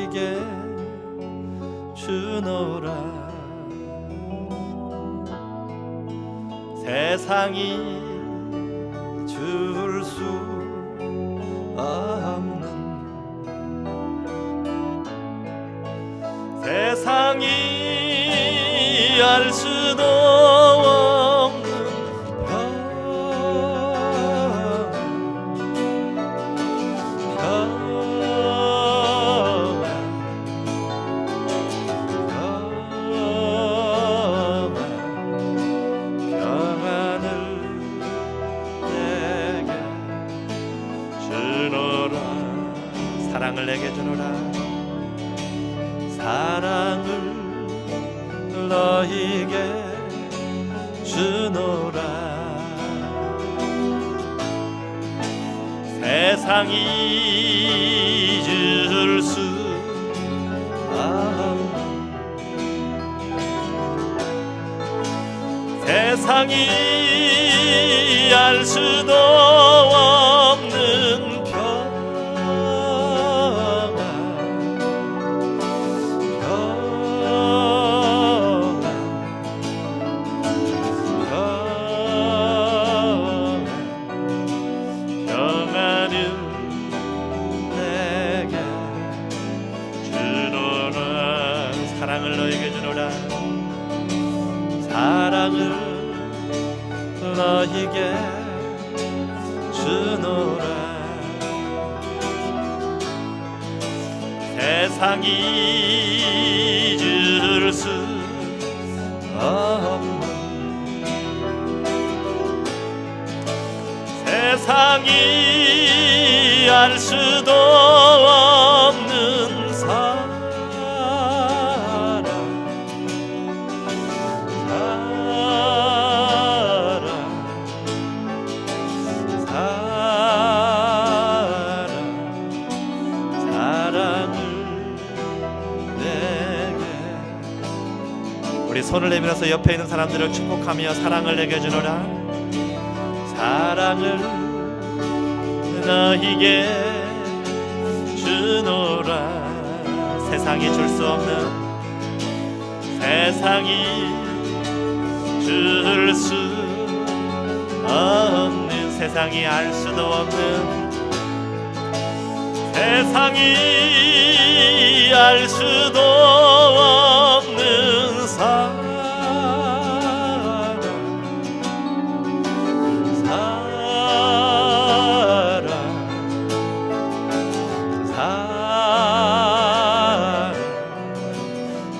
너희게 주노라. 세상이 줄 수 없는, 세상이 알 수도 없는 사랑을 내게 주노라. 사랑을 너희게 주노라. 세상이 줄 수 없는, 세상이 알 수도 없는 사랑을 너희게 주노라. 사랑을 너희게 주노라. 세상이 줄 수 없는, 세상이 알 수도 없는 사랑, 우리 손을 내밀어서 옆에 있는 사람들을 축복하며 사랑을 내게 주노라. 사랑을 너희게 주노라. 세상이 줄 수 없는, 세상이 줄 수 없는, 세상이 알 수도 없는, 세상이 알 수도 없는 사랑,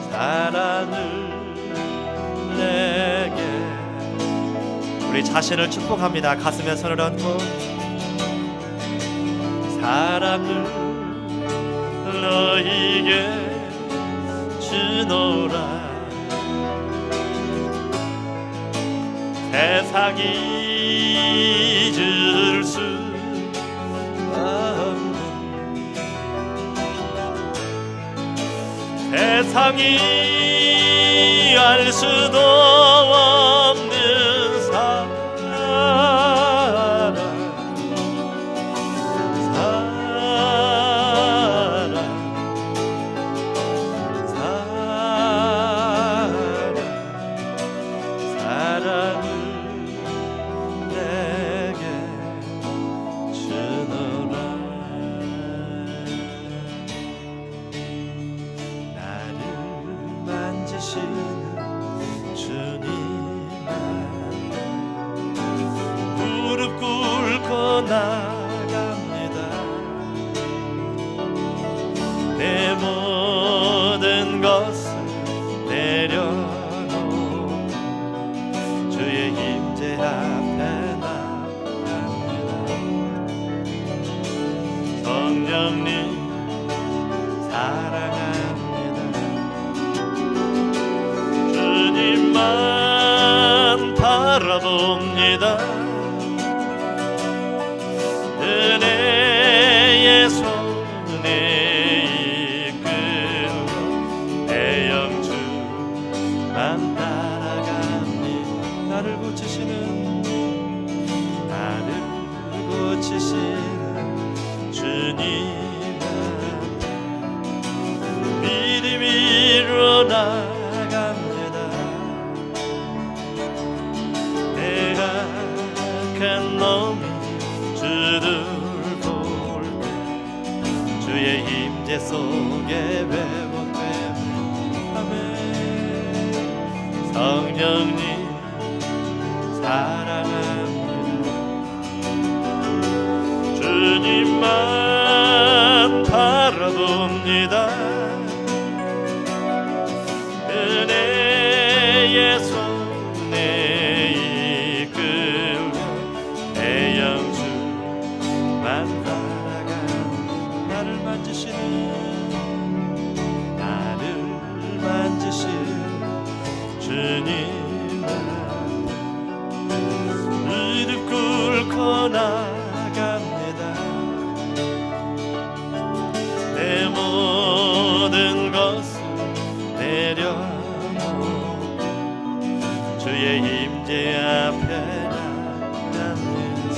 사랑을 내게. 우리 자신을 축복합니다. 가슴에 손을 얹고 사랑을 너희게 주노라. 세상이 줄 수 없는, 세상이 알 수도 없는 사랑, 사랑을 내게 주노라. 나를 만지시는 주님, 무릎 꿇고 나갑니다. 내 모든 것을 내려놓고 주의 임재 앞에 나갑니다. 성령님 사랑합니다. 주님만 바라봅니다. 은혜의 손에 이끌고 내 영주만 따라갑니다. 나를 고치시는, 나를 고치시는 주님, 속에 회복되네. 아멘. 성령님 사랑합니다. 주님만 바라봅니다. 은혜의 손에 이끌려 내 영주만 따라가. 나를 만지시는 주님만 무릎 꿇고 나갑니다. 내 모든 것을 내려놓고 주의 임재 앞에 나갑니다.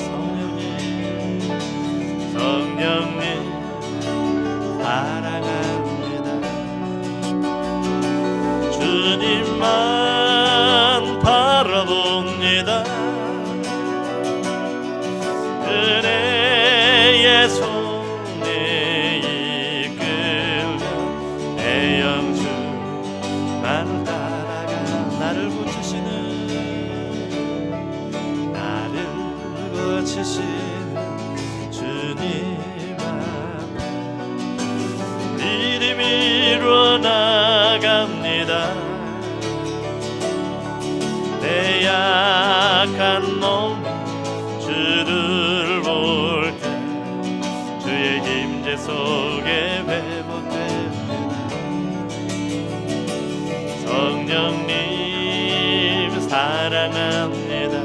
성령님 사랑합니다. 주님만 바라봅니다. 은혜의 손에 이끌려 내 영주만 따라가. 나를 고치시는 주님 앞에 믿음이 일어나갑니다. 내 약한 몸 주를 볼 때 주의 임재 속에 회복됩니다. 성령님 사랑합니다.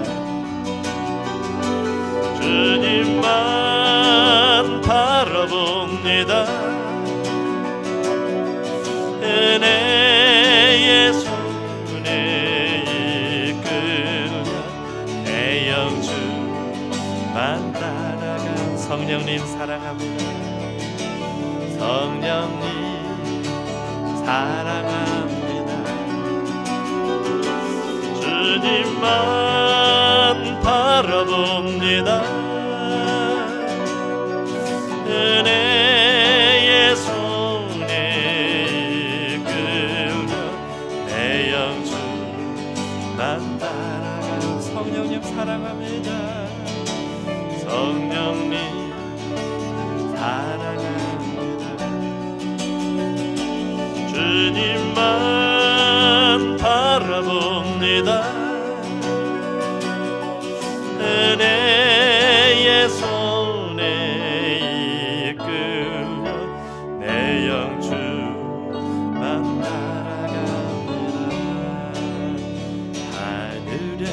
주님만 바라봅니다. 은혜의 손에 이끌려 내 영주만 따라가. 성령님 사랑합니다. 성령님 사랑합니다. 주님만 바라봅니다. 은혜의 손에 이끌려 내 영주만 따라가. 성령님 사랑합니다. 성령님 사랑합니다. 주님만 바라봅니다. 은혜의 손에 이끌려 내 영주만 따라갑니다. 하늘에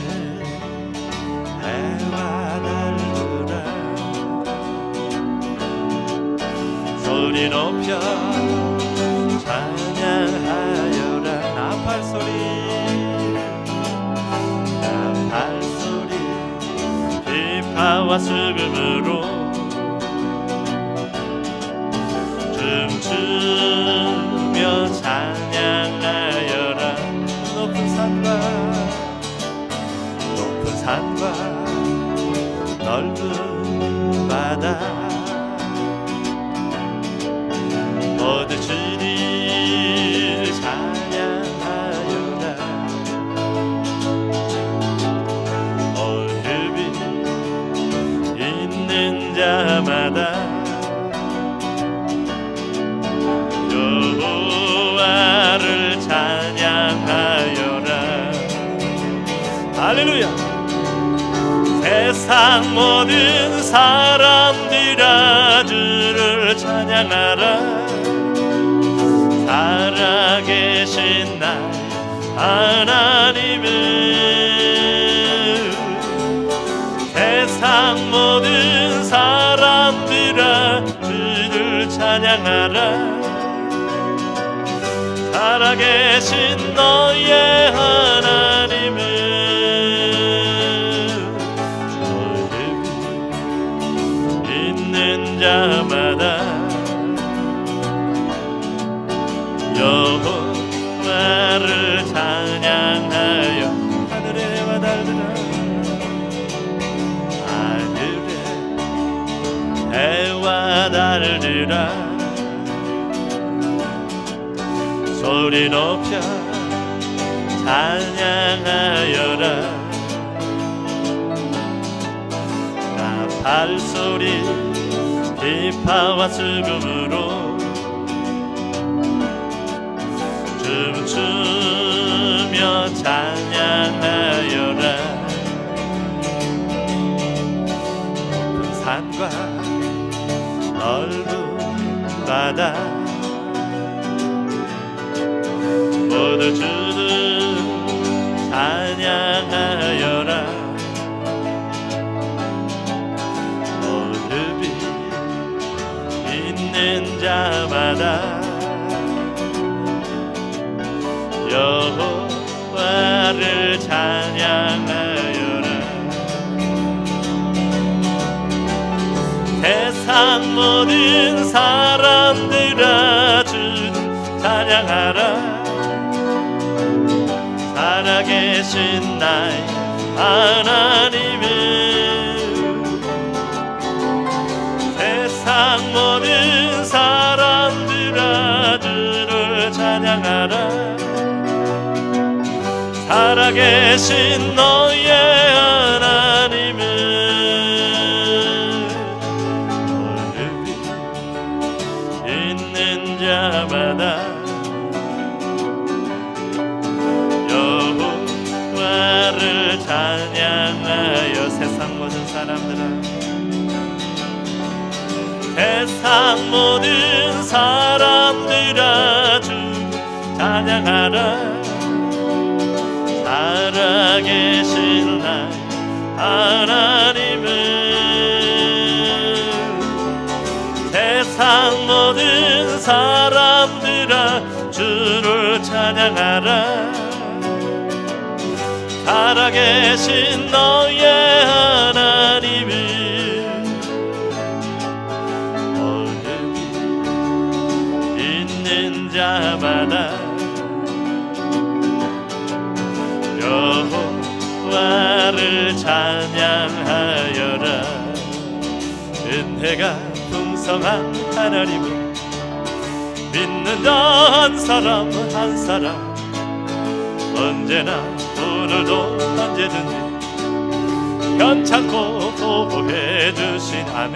해와 달들아 소리 높여 찬양하여라. 나팔 소리 비파와 수금으로 춤추며 찬양하여라. 높은 산과 넓은 바다 모두 주를 찬양하여라. 어둠이 있는 자마다 여호와를 찬양하여라. 할렐루야. 세상 모든 사람들아 주를 찬양하라. 살아계신 나 하나님은 세상 모든 사람들아 주를 찬양하라. 살아계신 너의 하나님은 있는 자마다 여호와를 찬양하여. 하늘의 해와 달들아 하늘의 해와 달들아 소리 높여 찬양하여라. 나 발소리 비파와 수금으로 춤추며 찬양하여라. 높은 산과 넓은 바다 모두 주를 찬양하여라. 무릎이 있는 자마다 여호와를 찬양하여라. 세상 모든 사람들아 주를 찬양하라. 살아계신 나의 하나님을 세상 모든 사람들아 주를 찬양하라. 살아계신 너의 하나님을 무릎이 있는 자마다 여호와를 찬양하여. 세상 모든 사람들아 세상 모든 사람들아 주 찬양하라. 살아계신 나의 하나님을 세상 모든 사람들아 주를 찬양하라. 살아계신 너의 하나님을 어둠이 있는 자마다 여호와를 찬양하여라. 은혜가 풍성한 하나님을 믿는 자 한 사람 한 사람 언제나 오늘도 언제든지 편찮고 보호해 주신 아멘.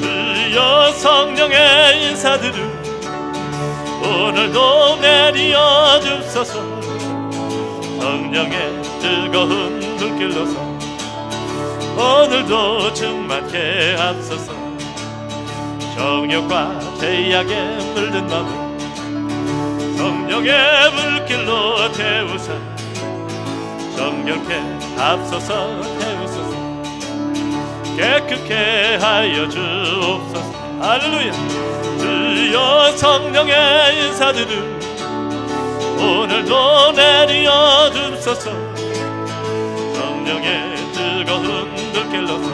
주여 성령의 인사들을 오늘도 내리어 줍소서. 성령의 뜨거운 눈길로서 오늘도 충만케 앞서서. 정욕과 죄악에 물든 마음 성령의 물길로 태우사. 정결케 앞서서 태우소서. 깨끗게 하여 주옵소서. 할렐루야. 주여 성령의 인사들을 오늘도 내리어 줍소서. 성령의 뜨거운 눈길로서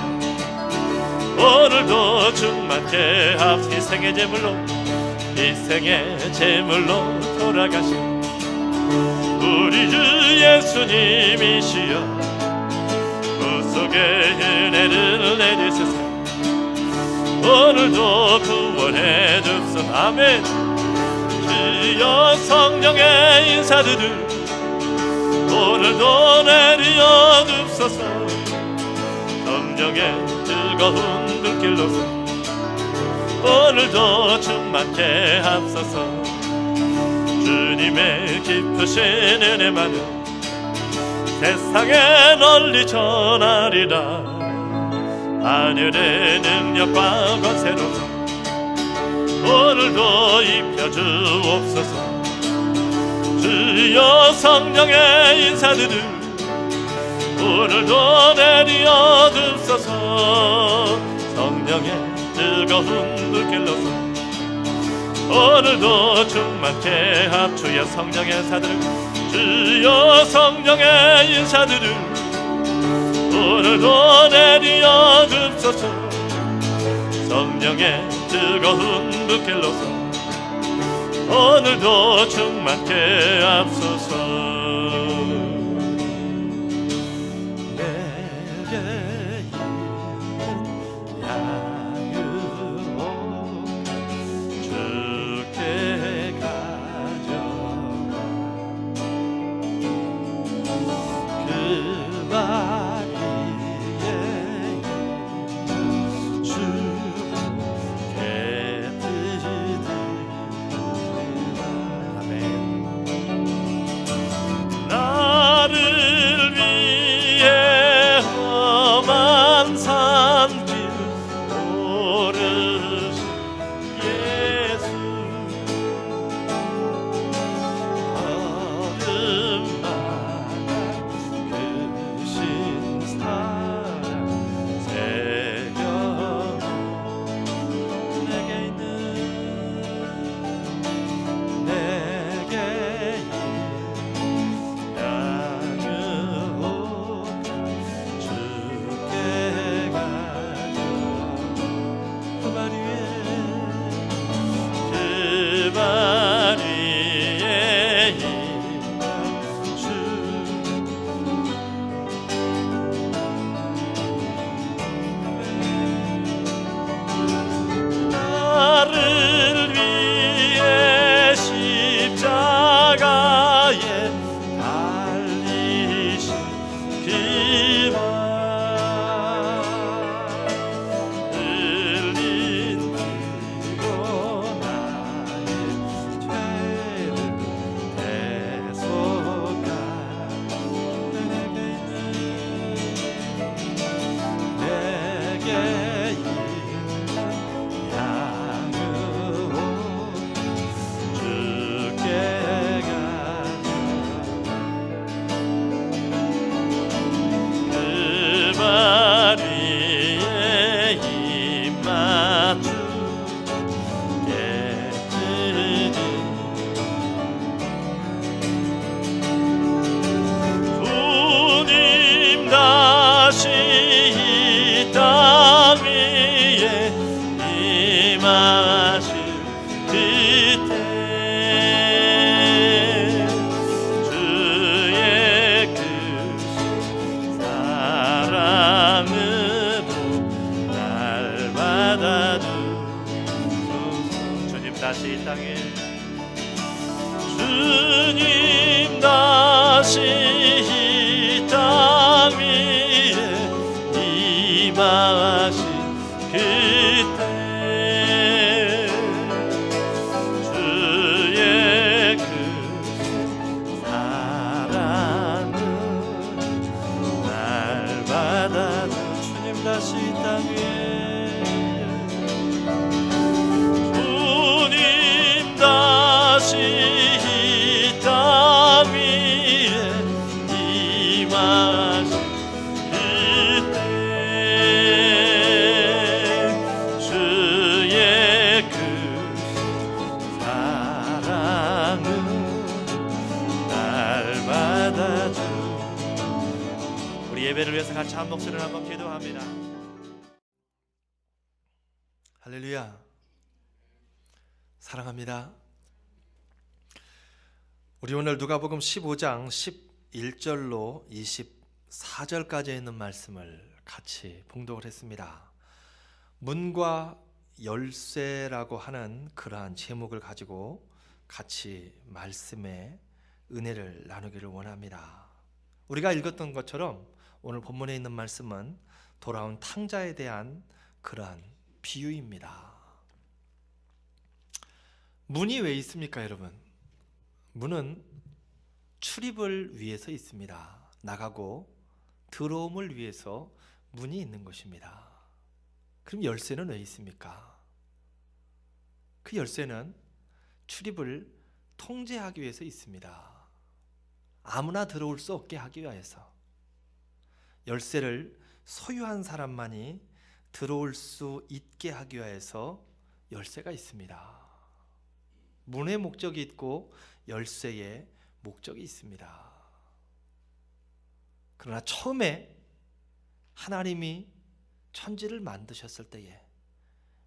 오늘도 충만케 앞서. 희생의 제물로 희생의 제물로 돌아가신 우리 주 예수님이시여 구속의 은혜를 내리소서. 오늘도 구원해 줍소서. 아멘. 주여 성령의 인사들을 오늘도 내리어 줍소서. 성령의 뜨거운 눈길로서 오늘도 충만케 앞서서. 주님의 깊으신 은혜만은 세상에 널리 전하리라. 하늘의 능력과 권세로서 오늘도 입혀주옵소서. 주여 성령의 인사들을 오늘도 내리어 줍소서. 성령의 뜨거운 눈길로서 오늘도 충만케 합주여. 성령의 인사들을 주여 성령의 인사들을 오늘도 내리어 줍소서. 성령의 뜨거운 눈길로서 오늘도 충만케 앞소서. 내게 있는 양으로 주께 가져 다시 이 땅 위에 임하신 그때 주의 그 사랑은 날 받아줘. 주님 다시 이 땅 위에 다시 이 땅 위에 임하신 그때 주의 그 사랑은 날 받아줘. 우리 예배를 위해서 같이 한 목소리를 한번 기도합니다. 할렐루야. 사랑합니다. 우리 오늘 누가복음 15장 11절로 24절까지 있는 말씀을 같이 봉독을 했습니다. 문과 열쇠라고 하는 그러한 제목을 가지고 같이 말씀의 은혜를 나누기를 원합니다. 우리가 읽었던 것처럼 오늘 본문에 있는 말씀은 돌아온 탕자에 대한 그러한 비유입니다. 문이 왜 있습니까, 여러분? 문은 출입을 위해서 있습니다. 나가고 들어옴을 위해서 문이 있는 것입니다. 그럼 열쇠는 왜 있습니까? 그 열쇠는 출입을 통제하기 위해서 있습니다. 아무나 들어올 수 없게 하기 위해서. 열쇠를 소유한 사람만이 들어올 수 있게 하기 위해서 열쇠가 있습니다. 문의 목적이 있고 열쇠의 목적이 있습니다. 그러나 처음에 하나님이 천지를 만드셨을 때에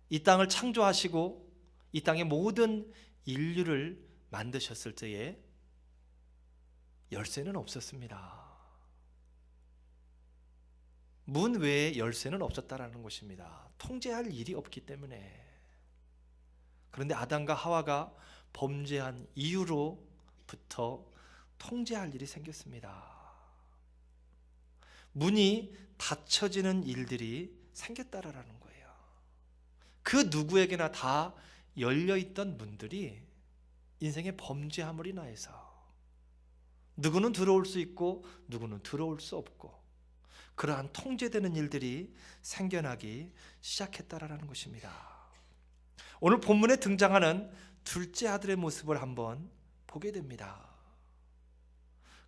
이 땅을 창조하시고 이 땅의 모든 인류를 만드셨을 때에 열쇠는 없었습니다. 문 외에 열쇠는 없었다라는 것입니다. 통제할 일이 없기 때문에. 그런데 아담과 하와가 범죄한 이후로부터 통제할 일이 생겼습니다. 문이 닫혀지는 일들이 생겼다라는 거예요. 그 누구에게나 다 열려있던 문들이 인생의 범죄함으로 인하여서 누구는 들어올 수 있고 누구는 들어올 수 없고 그러한 통제되는 일들이 생겨나기 시작했다라는 것입니다. 오늘 본문에 등장하는 둘째 아들의 모습을 한번 보게 됩니다.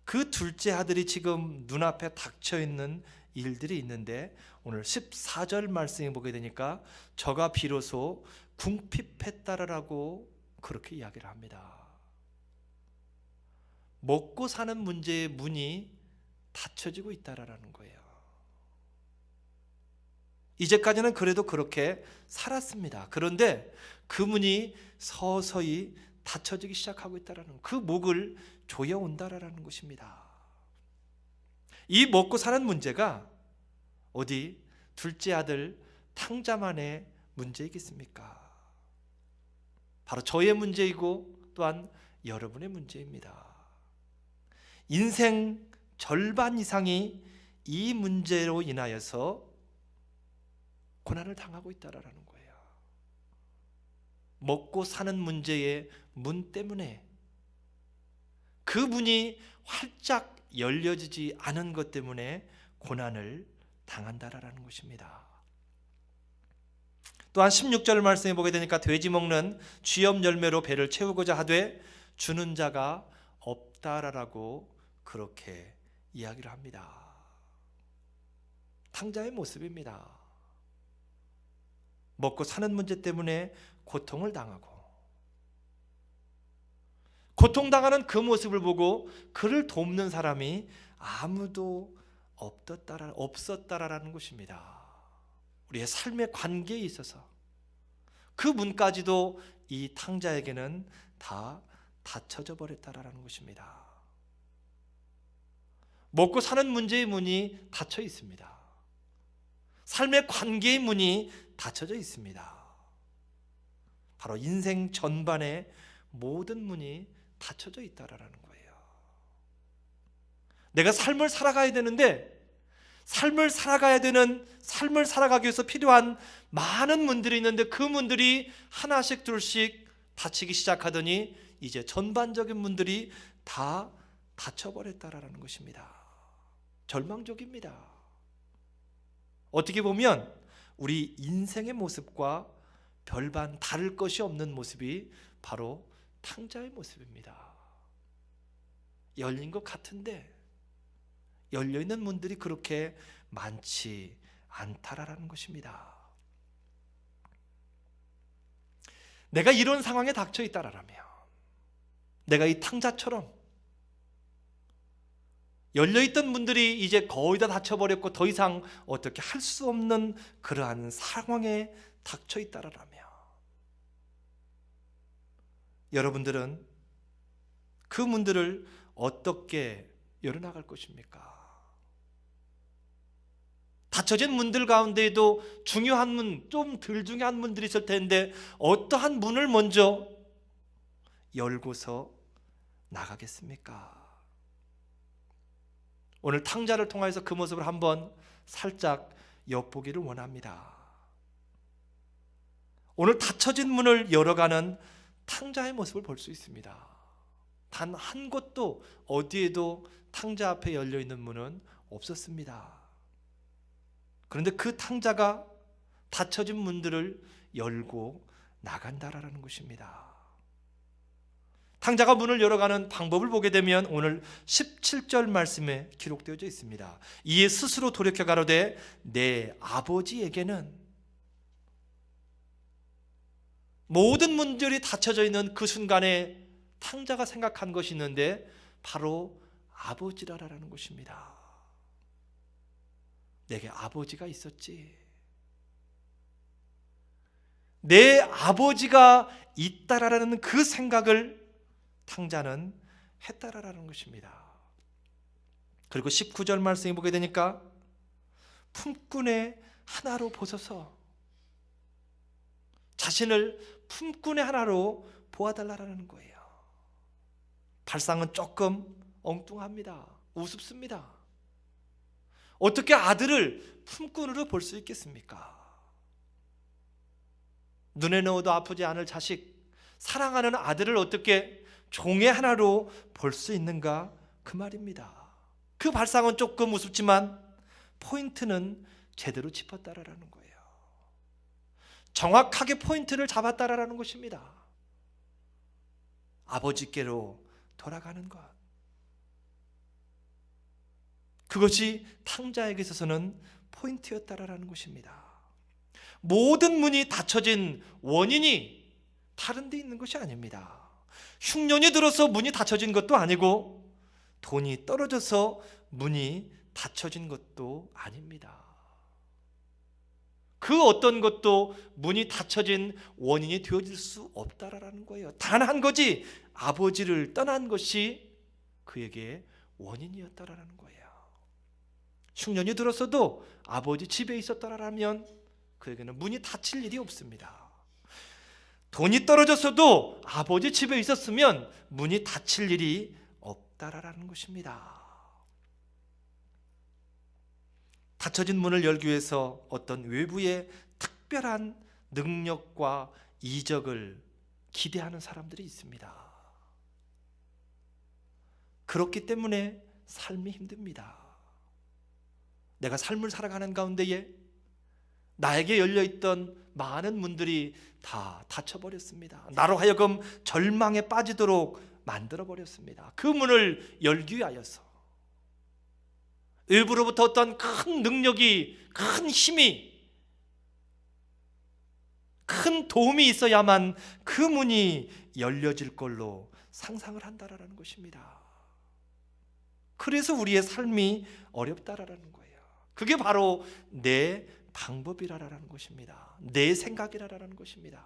그 둘째 아들이 지금 눈앞에 닥쳐있는 일들이 있는데 오늘 14절 말씀에 보게 되니까 저가 비로소 궁핍했다라고 그렇게 이야기를 합니다. 먹고 사는 문제의 문이 닫혀지고 있다라는 거예요. 이제까지는 그래도 그렇게 살았습니다. 그런데 그 문이 서서히 닫혀지기 시작하고 있다는 그 목을 조여온다라는 것입니다. 이 먹고 사는 문제가 어디 둘째 아들 탕자만의 문제이겠습니까? 바로 저의 문제이고 또한 여러분의 문제입니다. 인생 절반 이상이 이 문제로 인하여서 고난을 당하고 있다라는 거예요. 먹고 사는 문제의 문 때문에 그 문이 활짝 열려지지 않은 것 때문에 고난을 당한다라는 것입니다. 또한 16절 말씀에 보게 되니까 돼지 먹는 쥐염 열매로 배를 채우고자 하되 주는 자가 없다라고 그렇게 이야기를 합니다. 탕자의 모습입니다. 먹고 사는 문제 때문에 고통을 당하고 고통당하는 그 모습을 보고 그를 돕는 사람이 아무도 없었다라는 것입니다. 우리의 삶의 관계에 있어서 그 문까지도 이 탕자에게는 다 닫혀져 버렸다라는 것입니다. 먹고 사는 문제의 문이 닫혀 있습니다. 삶의 관계의 문이 닫혀져 있습니다. 바로 인생 전반의 모든 문이 닫혀져 있다라는 거예요. 내가 삶을 살아가야 되는데 삶을 살아가기 위해서 필요한 많은 문들이 있는데 그 문들이 하나씩 둘씩 닫히기 시작하더니 이제 전반적인 문들이 다 닫혀버렸다라는 것입니다. 절망적입니다. 어떻게 보면 우리 인생의 모습과 별반 다를 것이 없는 모습이 바로 탕자의 모습입니다. 열린 것 같은데 열려있는 문들이 그렇게 많지 않다라는 것입니다. 내가 이런 상황에 닥쳐 있다라면 내가 이 탕자처럼 열려있던 문들이 이제 거의 다 닫혀버렸고 더 이상 어떻게 할 수 없는 그러한 상황에 닥쳐 있다라면 여러분들은 그 문들을 어떻게 열어나갈 것입니까? 닫혀진 문들 가운데에도 중요한 문, 좀 덜 중요한 문들이 있을 텐데 어떠한 문을 먼저 열고서 나가겠습니까? 오늘 탕자를 통해서 그 모습을 한번 살짝 엿보기를 원합니다. 오늘 닫혀진 문을 열어가는 탕자의 모습을 볼 수 있습니다. 단 한 곳도 어디에도 탕자 앞에 열려있는 문은 없었습니다. 그런데 그 탕자가 닫혀진 문들을 열고 나간다라는 것입니다. 탕자가 문을 열어가는 방법을 보게 되면 오늘 17절 말씀에 기록되어 있습니다. 이에 스스로 돌이켜 가로되 내 아버지에게는 모든 문들이 닫혀져 있는 그 순간에 탕자가 생각한 것이 있는데 바로 아버지라라는 것입니다. 내게 아버지가 있었지. 내 아버지가 있다라는 그 생각을 탕자는 했다라는 것입니다. 그리고 19절 말씀에 보게 되니까 품꾼의 하나로 보소서, 자신을 품꾼의 하나로 보아달라는 거예요. 발상은 조금 엉뚱합니다. 우습습니다. 어떻게 아들을 품꾼으로 볼 수 있겠습니까? 눈에 넣어도 아프지 않을 자식, 사랑하는 아들을 어떻게 종의 하나로 볼 수 있는가? 그 말입니다. 그 발상은 조금 우습지만 포인트는 제대로 짚었다라는 거예요. 정확하게 포인트를 잡았다라는 것입니다. 아버지께로 돌아가는 것, 그것이 탕자에게 있어서는 포인트였다라는 것입니다. 모든 문이 닫혀진 원인이 다른 데 있는 것이 아닙니다. 흉년이 들어서 문이 닫혀진 것도 아니고 돈이 떨어져서 문이 닫혀진 것도 아닙니다. 그 어떤 것도 문이 닫혀진 원인이 되어질 수 없다라는 거예요. 단 한 가지, 아버지를 떠난 것이 그에게 원인이었다라는 거예요. 흉년이 들었어도 아버지 집에 있었더라면 그에게는 문이 닫힐 일이 없습니다. 돈이 떨어졌어도 아버지 집에 있었으면 문이 닫힐 일이 없다라는 것입니다. 닫혀진 문을 열기 위해서 어떤 외부의 특별한 능력과 이적을 기대하는 사람들이 있습니다. 그렇기 때문에 삶이 힘듭니다. 내가 삶을 살아가는 가운데에 나에게 열려있던 많은 문들이 다 닫혀버렸습니다. 나로 하여금 절망에 빠지도록 만들어버렸습니다. 그 문을 열기 위하여서 외부로부터 어떤 큰 능력이, 큰 힘이, 큰 도움이 있어야만 그 문이 열려질 걸로 상상을 한다라는 것입니다. 그래서 우리의 삶이 어렵다라는 거예요. 그게 바로 내 방법이라는 것입니다. 내 생각이라는 것입니다.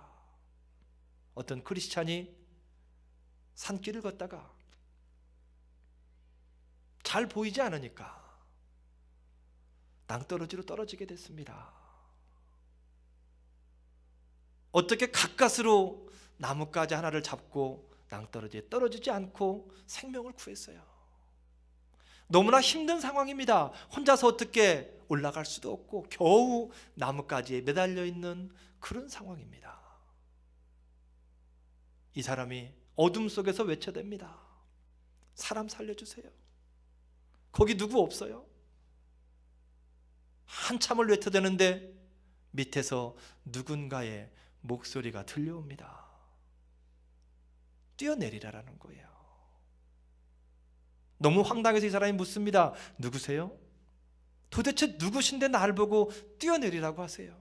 어떤 크리스찬이 산길을 걷다가 잘 보이지 않으니까 낭떠러지로 떨어지게 됐습니다. 어떻게 가까스로 나뭇가지 하나를 잡고 낭떠러지에 떨어지지 않고 생명을 구했어요. 너무나 힘든 상황입니다. 혼자서 어떻게 올라갈 수도 없고 겨우 나뭇가지에 매달려 있는 그런 상황입니다. 이 사람이 어둠 속에서 외쳐댑니다. 사람 살려주세요. 거기 누구 없어요? 한참을 외쳐대는데 밑에서 누군가의 목소리가 들려옵니다. 뛰어내리라라는 거예요. 너무 황당해서 이 사람이 묻습니다. 누구세요? 도대체 누구신데 나를 보고 뛰어내리라고 하세요?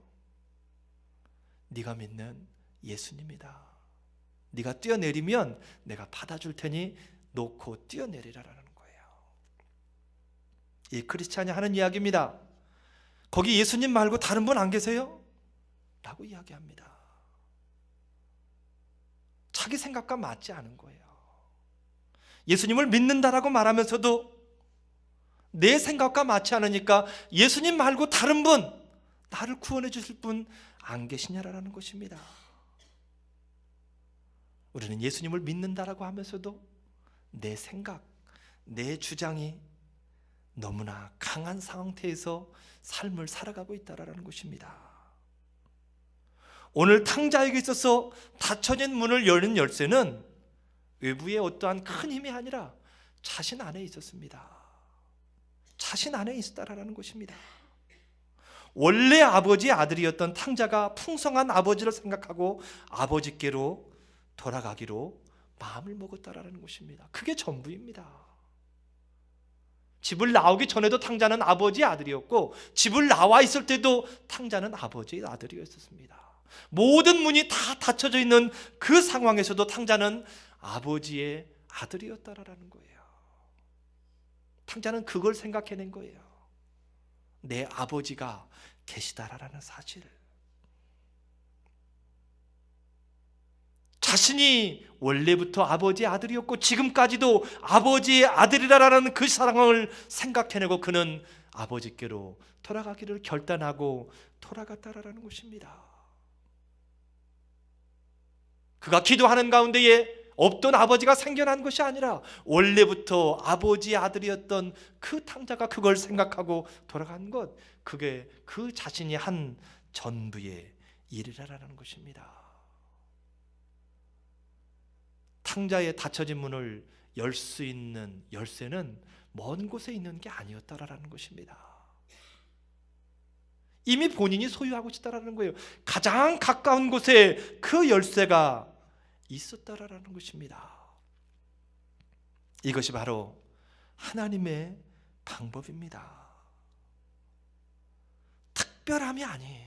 네가 믿는 예수님이다. 네가 뛰어내리면 내가 받아줄 테니 놓고 뛰어내리라라는 거예요. 이 크리스찬이 하는 이야기입니다. 거기 예수님 말고 다른 분 안 계세요? 라고 이야기합니다. 자기 생각과 맞지 않은 거예요. 예수님을 믿는다라고 말하면서도 내 생각과 맞지 않으니까 예수님 말고 다른 분, 나를 구원해 주실 분 안 계시냐라는 것입니다. 우리는 예수님을 믿는다라고 하면서도 내 생각, 내 주장이 너무나 강한 상태에서 삶을 살아가고 있다라는 것입니다. 오늘 탕자에게 있어서 닫혀진 문을 여는 열쇠는 외부의 어떠한 큰 힘이 아니라 자신 안에 있었습니다. 자신 안에 있었다라는 것입니다. 원래 아버지의 아들이었던 탕자가 풍성한 아버지를 생각하고 아버지께로 돌아가기로 마음을 먹었다라는 것입니다. 그게 전부입니다. 집을 나오기 전에도 탕자는 아버지의 아들이었고 집을 나와 있을 때도 탕자는 아버지의 아들이었습니다. 모든 문이 다 닫혀져 있는 그 상황에서도 탕자는 아버지의 아들이었다라는 거예요. 탕자는 그걸 생각해낸 거예요. 내 아버지가 계시다라는 사실을. 자신이 원래부터 아버지의 아들이었고 지금까지도 아버지의 아들이라는 그 사랑을 생각해내고 그는 아버지께로 돌아가기를 결단하고 돌아갔다라는 것입니다. 그가 기도하는 가운데에 없던 아버지가 생겨난 것이 아니라 원래부터 아버지의 아들이었던 그 탕자가 그걸 생각하고 돌아간 것, 그게 그 자신이 한 전부의 일이라는 것입니다. 탕자의 닫혀진 문을 열 수 있는 열쇠는 먼 곳에 있는 게 아니었다라는 것입니다. 이미 본인이 소유하고 있다라는 거예요. 가장 가까운 곳에 그 열쇠가 있었다라는 것입니다. 이것이 바로 하나님의 방법입니다. 특별함이 아닌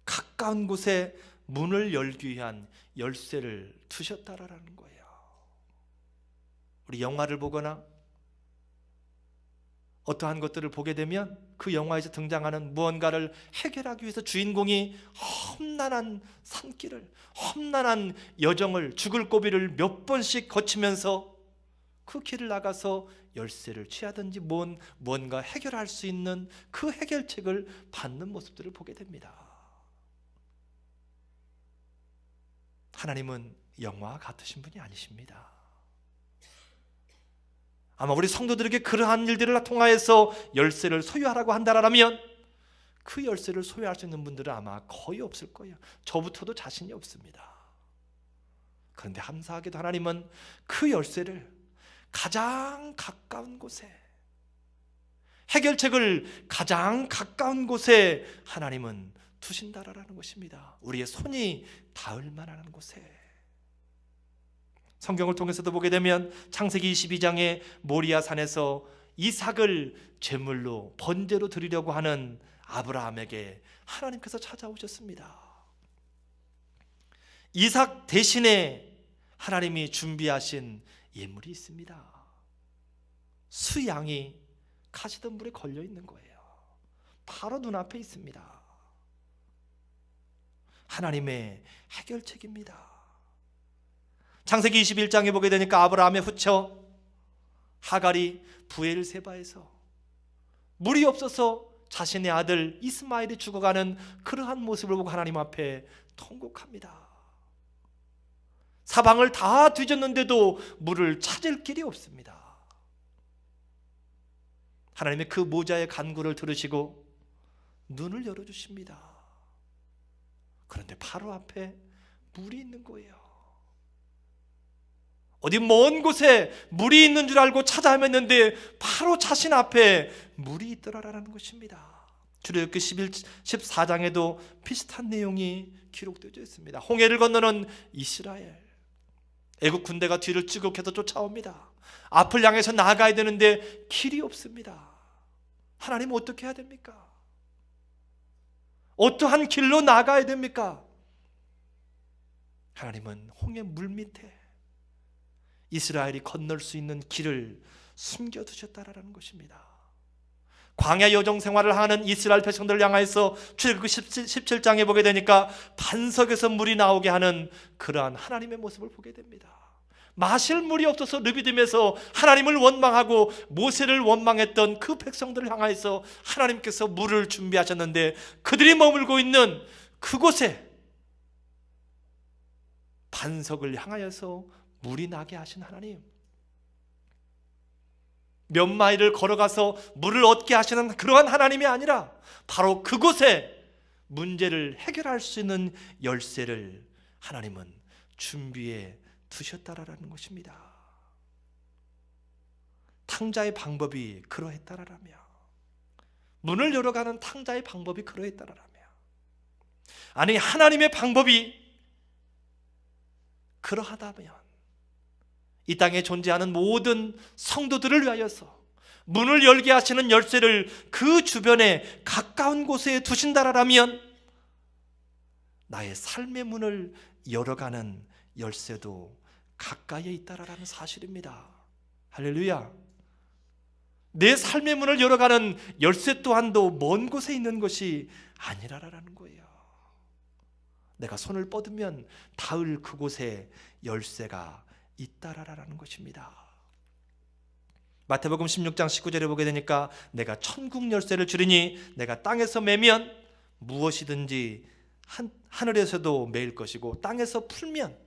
가까운 곳에 문을 열기 위한 열쇠를 두셨다라는 거예요. 우리 영화를 보거나 어떠한 것들을 보게 되면 그 영화에서 등장하는 무언가를 해결하기 위해서 주인공이 험난한 산길을, 험난한 여정을, 죽을 고비를 몇 번씩 거치면서 그 길을 나가서 열쇠를 취하든지 무언가 해결할 수 있는 그 해결책을 받는 모습들을 보게 됩니다. 하나님은 영화와 같으신 분이 아니십니다. 아마 우리 성도들에게 그러한 일들을 통하여서 열쇠를 소유하라고 한다라면 그 열쇠를 소유할 수 있는 분들은 아마 거의 없을 거예요. 저부터도 자신이 없습니다. 그런데 감사하게도 하나님은 그 열쇠를 가장 가까운 곳에, 해결책을 가장 가까운 곳에 하나님은 두신다라는 것입니다. 우리의 손이 닿을 만한 곳에. 성경을 통해서도 보게 되면 창세기 22장에 모리아 산에서 이삭을 제물로 번제로 드리려고 하는 아브라함에게 하나님께서 찾아오셨습니다. 이삭 대신에 하나님이 준비하신 예물이 있습니다. 수양이 가시덤불에 걸려 있는 거예요. 바로 눈앞에 있습니다. 하나님의 해결책입니다. 창세기 21장에 보게 되니까 아브라함의 후처 하갈이 부엘세바에서 물이 없어서 자신의 아들 이스마엘이 죽어가는 그러한 모습을 보고 하나님 앞에 통곡합니다. 사방을 다 뒤졌는데도 물을 찾을 길이 없습니다. 하나님의 그 모자의 간구를 들으시고 눈을 열어주십니다. 그런데 바로 앞에 물이 있는 거예요. 어디 먼 곳에 물이 있는 줄 알고 찾아 헤맸는데 바로 자신 앞에 물이 있더라라는 것입니다. 출애굽기 14장에도 비슷한 내용이 기록되어 있습니다. 홍해를 건너는 이스라엘, 애국 군대가 뒤를 찌국해서 쫓아옵니다. 앞을 향해서 나아가야 되는데 길이 없습니다. 하나님 어떻게 해야 됩니까? 어떠한 길로 나아가야 됩니까? 하나님은 홍해 물 밑에 이스라엘이 건널 수 있는 길을 숨겨두셨다라는 것입니다. 광야 여정 생활을 하는 이스라엘 백성들을 향하여서 출애굽기 17장에 보게 되니까 반석에서 물이 나오게 하는 그러한 하나님의 모습을 보게 됩니다. 마실 물이 없어서 르비딤에서 하나님을 원망하고 모세를 원망했던 그 백성들을 향하여서 하나님께서 물을 준비하셨는데 그들이 머물고 있는 그곳에 반석을 향하여서 물이 나게 하신 하나님, 몇 마일을 걸어가서 물을 얻게 하시는 그러한 하나님이 아니라 바로 그곳에 문제를 해결할 수 있는 열쇠를 하나님은 준비해 두셨다라는 것입니다. 탕자의 방법이 그러했다라며, 문을 열어가는 탕자의 방법이 그러했다라며, 아니 하나님의 방법이 그러하다면 이 땅에 존재하는 모든 성도들을 위하여서 문을 열게 하시는 열쇠를 그 주변에 가까운 곳에 두신다라면 나의 삶의 문을 열어가는 열쇠도 가까이에 있다라는 사실입니다. 할렐루야. 내 삶의 문을 열어가는 열쇠 또한도 먼 곳에 있는 것이 아니라라는 거예요. 내가 손을 뻗으면 닿을 그곳에 열쇠가 있다라는 것입니다. 마태복음 16장 19절에 보게 되니까 내가 천국 열쇠를 주리니 내가 땅에서 매면 무엇이든지 하늘에서도 매일 것이고 땅에서 풀면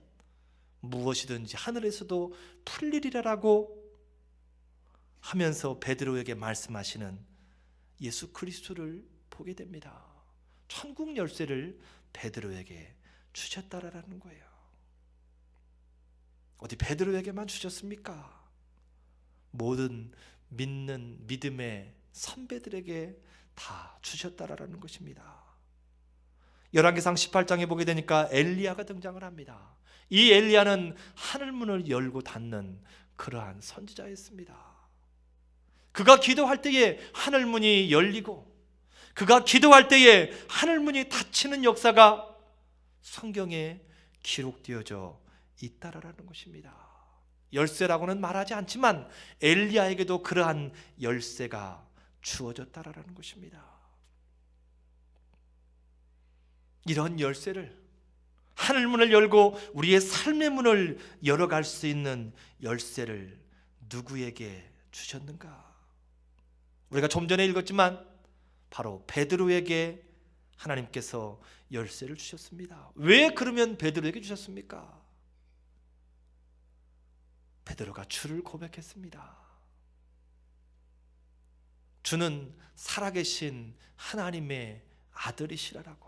무엇이든지 하늘에서도 풀리리라라고 하면서 베드로에게 말씀하시는 예수 그리스도를 보게 됩니다. 천국 열쇠를 베드로에게 주셨다라는 거예요. 어디 베드로에게만 주셨습니까? 모든 믿는 믿음의 선배들에게 다 주셨다라는 것입니다. 열왕기상 18장에 보게 되니까 엘리야가 등장을 합니다. 이 엘리야는 하늘문을 열고 닫는 그러한 선지자였습니다. 그가 기도할 때에 하늘문이 열리고 그가 기도할 때에 하늘문이 닫히는 역사가 성경에 기록되어져 있다라는 것입니다. 열쇠라고는 말하지 않지만 엘리야에게도 그러한 열쇠가 주어졌다라는 것입니다. 이런 열쇠를, 하늘문을 열고 우리의 삶의 문을 열어갈 수 있는 열쇠를 누구에게 주셨는가? 우리가 좀 전에 읽었지만 바로 베드로에게 하나님께서 열쇠를 주셨습니다. 왜 그러면 베드로에게 주셨습니까? 베드로가 주를 고백했습니다. 주는 살아계신 하나님의 아들이시라고,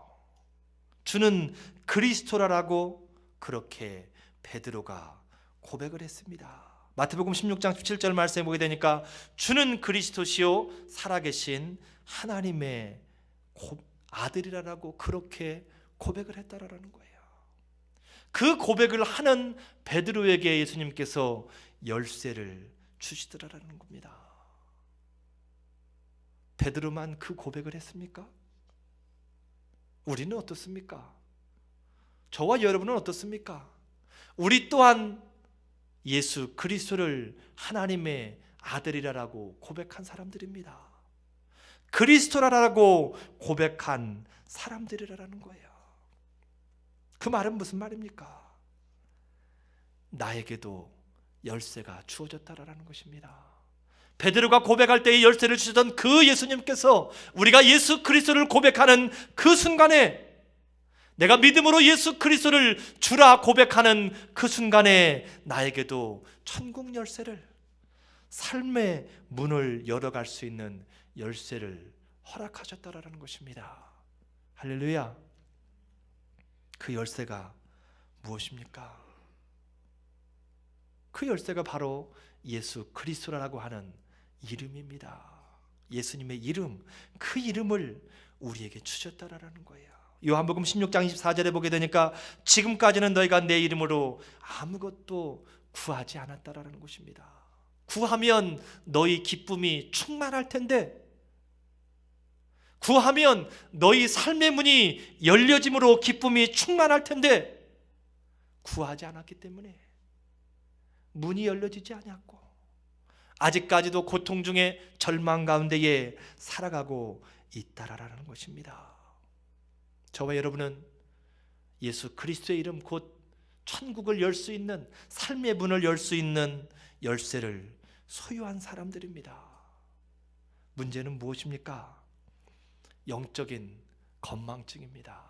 주는 그리스도라고 그렇게 베드로가 고백을 했습니다. 마태복음 16장 17절 말씀에 보게 되니까 주는 그리스도시요 살아계신 하나님의 아들이라고 그렇게 고백을 했다라는 거예요. 그 고백을 하는 베드로에게 예수님께서 열쇠를 주시더라라는 겁니다. 베드로만 그 고백을 했습니까? 우리는 어떻습니까? 저와 여러분은 어떻습니까? 우리 또한 예수 그리스도를 하나님의 아들이라고 고백한 사람들입니다. 그리스도라고 고백한 사람들이라는 거예요. 그 말은 무슨 말입니까? 나에게도 열쇠가 주어졌다라는 것입니다. 베드로가 고백할 때의 열쇠를 주셨던 그 예수님께서 우리가 예수 그리스도를 고백하는 그 순간에, 내가 믿음으로 예수 그리스도를 주라 고백하는 그 순간에 나에게도 천국 열쇠를, 삶의 문을 열어갈 수 있는 열쇠를 허락하셨다라는 것입니다. 할렐루야. 그 열쇠가 무엇입니까? 그 열쇠가 바로 예수 그리스도라고 하는 이름입니다. 예수님의 이름, 그 이름을 우리에게 주셨다라는 거예요. 요한복음 16장 24절에 보게 되니까 지금까지는 너희가 내 이름으로 아무것도 구하지 않았다라는 것입니다. 구하면 너희 기쁨이 충만할 텐데, 구하면 너희 삶의 문이 열려짐으로 기쁨이 충만할 텐데, 구하지 않았기 때문에 문이 열려지지 않았고 아직까지도 고통 중에 절망 가운데에 살아가고 있다라는 것입니다. 저와 여러분은 예수 그리스도의 이름, 곧 천국을 열 수 있는, 삶의 문을 열 수 있는 열쇠를 소유한 사람들입니다. 문제는 무엇입니까? 영적인 건망증입니다.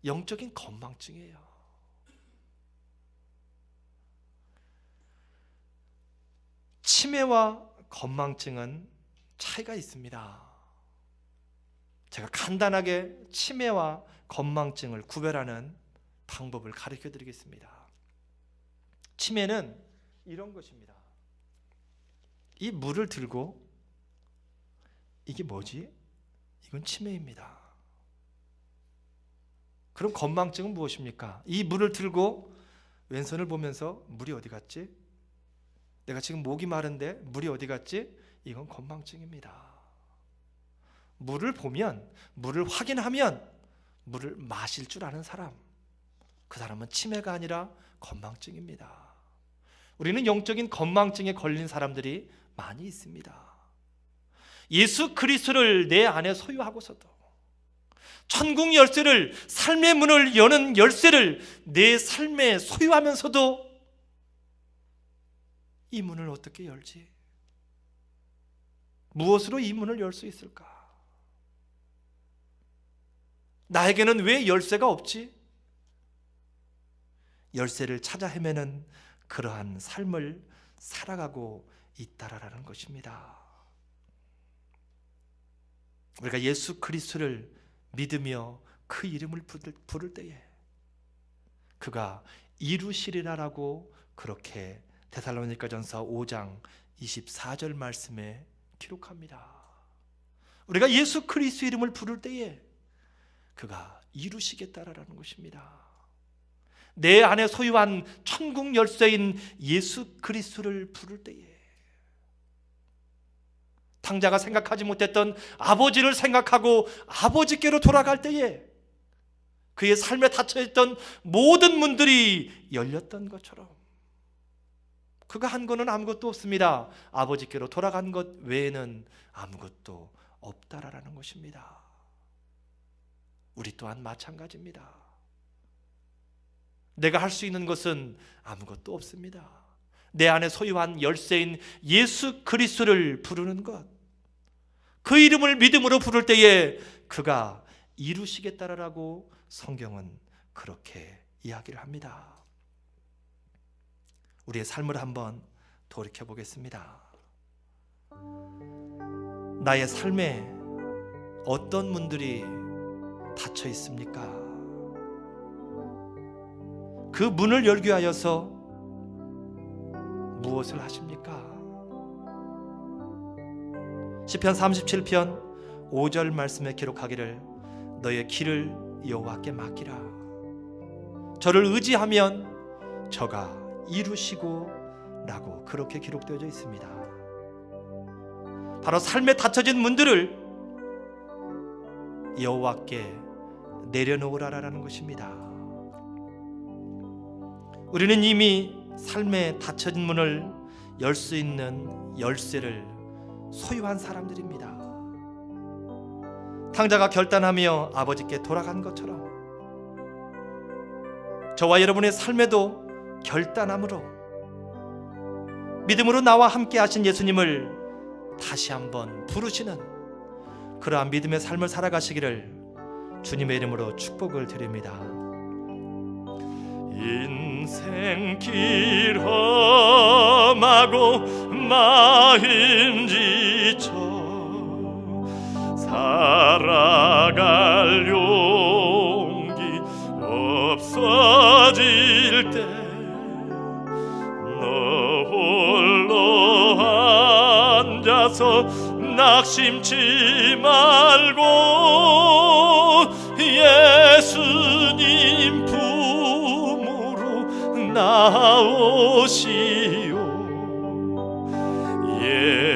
영적인 건망증이에요. 치매와 건망증은 차이가 있습니다. 제가 간단하게 치매와 건망증을 구별하는 방법을 가르쳐 드리겠습니다. 치매는 이런 것입니다. 이 물을 들고, 이게 뭐지? 이건 치매입니다. 그럼 건망증은 무엇입니까? 이 물을 들고 왼손을 보면서 물이 어디 갔지? 내가 지금 목이 마른데 물이 어디 갔지? 이건 건망증입니다. 물을 보면, 물을 확인하면 물을 마실 줄 아는 사람, 그 사람은 치매가 아니라 건망증입니다. 우리는 영적인 건망증에 걸린 사람들이 많이 있습니다. 예수 그리스도를 내 안에 소유하고서도, 천국 열쇠를, 삶의 문을 여는 열쇠를 내 삶에 소유하면서도 이 문을 어떻게 열지? 무엇으로 이 문을 열 수 있을까? 나에게는 왜 열쇠가 없지? 열쇠를 찾아 헤매는 그러한 삶을 살아가고 있다라는 것입니다. 우리가 예수 그리스도를 믿으며 그 이름을 부를 때에 그가 이루시리라라고 그렇게 데살로니가전서 5장 24절 말씀에 기록합니다. 우리가 예수 그리스도 이름을 부를 때에 그가 이루시겠다라는 것입니다. 내 안에 소유한 천국 열쇠인 예수 그리스도를 부를 때에, 탕자가 생각하지 못했던 아버지를 생각하고 아버지께로 돌아갈 때에 그의 삶에 닫혀있던 모든 문들이 열렸던 것처럼 그가 한 거는 아무것도 없습니다. 아버지께로 돌아간 것 외에는 아무것도 없다라는 것입니다. 우리 또한 마찬가지입니다. 내가 할 수 있는 것은 아무것도 없습니다. 내 안에 소유한 열쇠인 예수 그리스도를 부르는 것, 그 이름을 믿음으로 부를 때에 그가 이루시겠다라고 성경은 그렇게 이야기를 합니다. 우리의 삶을 한번 돌이켜 보겠습니다. 나의 삶에 어떤 문들이 닫혀 있습니까? 그 문을 열기 위하여서 무엇을 하십니까? 시편 37편 5절 말씀에 기록하기를 너의 길을 여호와께 맡기라. 저를 의지하면 저가 이루시고 라고 그렇게 기록되어져 있습니다. 바로 삶에 닫혀진 문들을 여호와께 내려놓으라라는 것입니다. 우리는 이미 삶에 닫혀진 문을 열 수 있는 열쇠를 소유한 사람들입니다. 탕자가 결단하며 아버지께 돌아간 것처럼 저와 여러분의 삶에도 결단함으로 믿음으로 나와 함께 하신 예수님을 다시 한번 부르시는 그러한 믿음의 삶을 살아가시기를 주님의 이름으로 축복을 드립니다. 인생길 힘지쳐 살아갈 용기 없어질 때 너 홀로 앉아서 낙심치 말고 예수님 품으로 나오시오.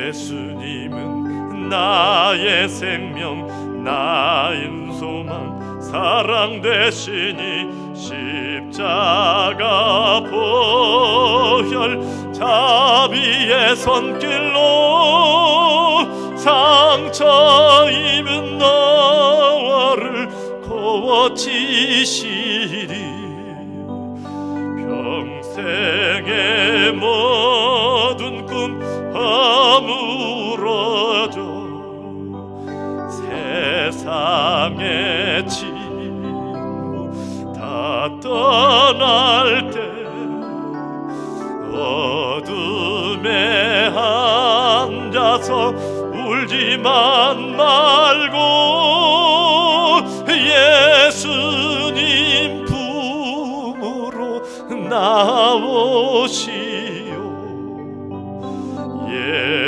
예수님은 나의 생명, 나의 소망, 사랑 되시니 십자가 보혈 자비의 손길로 상처 입은 너를 고치시리. 평생의 모든 꿈 허물어져 세상의 친구 다 떠날 때 어둠에 앉아서 울지만 말고 예수님 품으로 나오시오.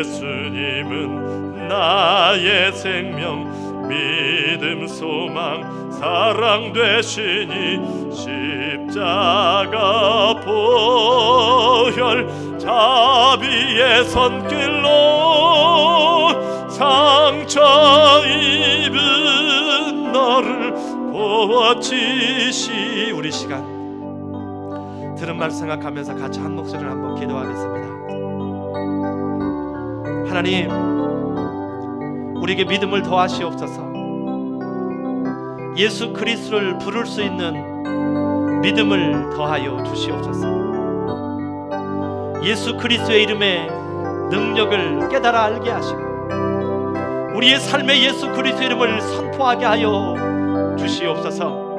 예수님은 나의 생명, 믿음, 소망, 사랑 되시니 십자가 보혈 자비의 손길로 상처 입은 너를 고치시. 우리 시간 들은 말 생각하면서 같이 한 목소리를 한번 기도하겠습니다. 하나님, 우리에게 믿음을 더하시옵소서. 예수 그리스도를 부를 수 있는 믿음을 더하여 주시옵소서. 예수 그리스도의 이름에 능력을 깨달아 알게 하시고 우리의 삶에 예수 그리스도의 이름을 선포하게 하여 주시옵소서.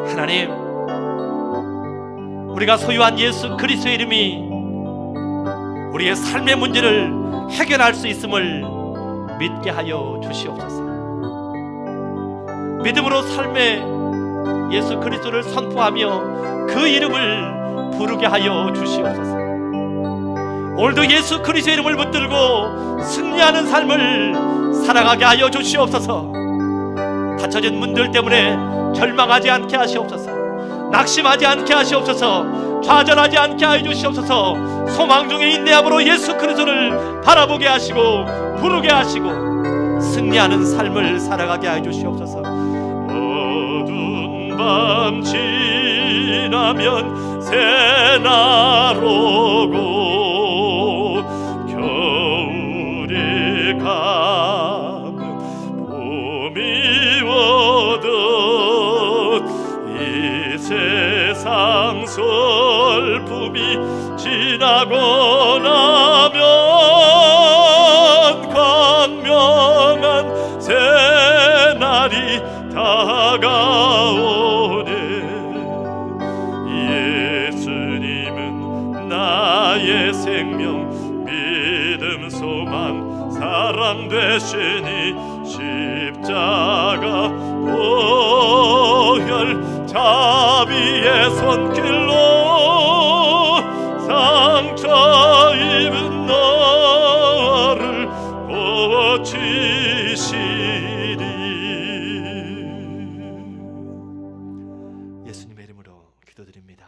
하나님, 우리가 소유한 예수 그리스도의 이름이 우리의 삶의 문제를 해결할 수 있음을 믿게 하여 주시옵소서. 믿음으로 삶에 예수 그리스도를 선포하며 그 이름을 부르게 하여 주시옵소서. 오늘도 예수 그리스도의 이름을 붙들고 승리하는 삶을 살아가게 하여 주시옵소서. 닫혀진 문들 때문에 절망하지 않게 하시옵소서. 낙심하지 않게 하시옵소서. 좌절하지 않게 하여 주시옵소서. 소망 중에 인내함으로 예수 그리스도를 바라보게 하시고 부르게 하시고 승리하는 삶을 살아가게 하여 주시옵소서. 어두운 밤 지나면 새날 오고 겨울이 가면 봄이 오듯 이 세상 슬픔이 지나고 나면 광명한 새날이 다가오네. 예수님은 나의 생명, 믿음, 소망, 사랑 되시니 십자가 보혈 자비의 손길로 상처 입은 너를 고치시리. 예수님의 이름으로 기도드립니다.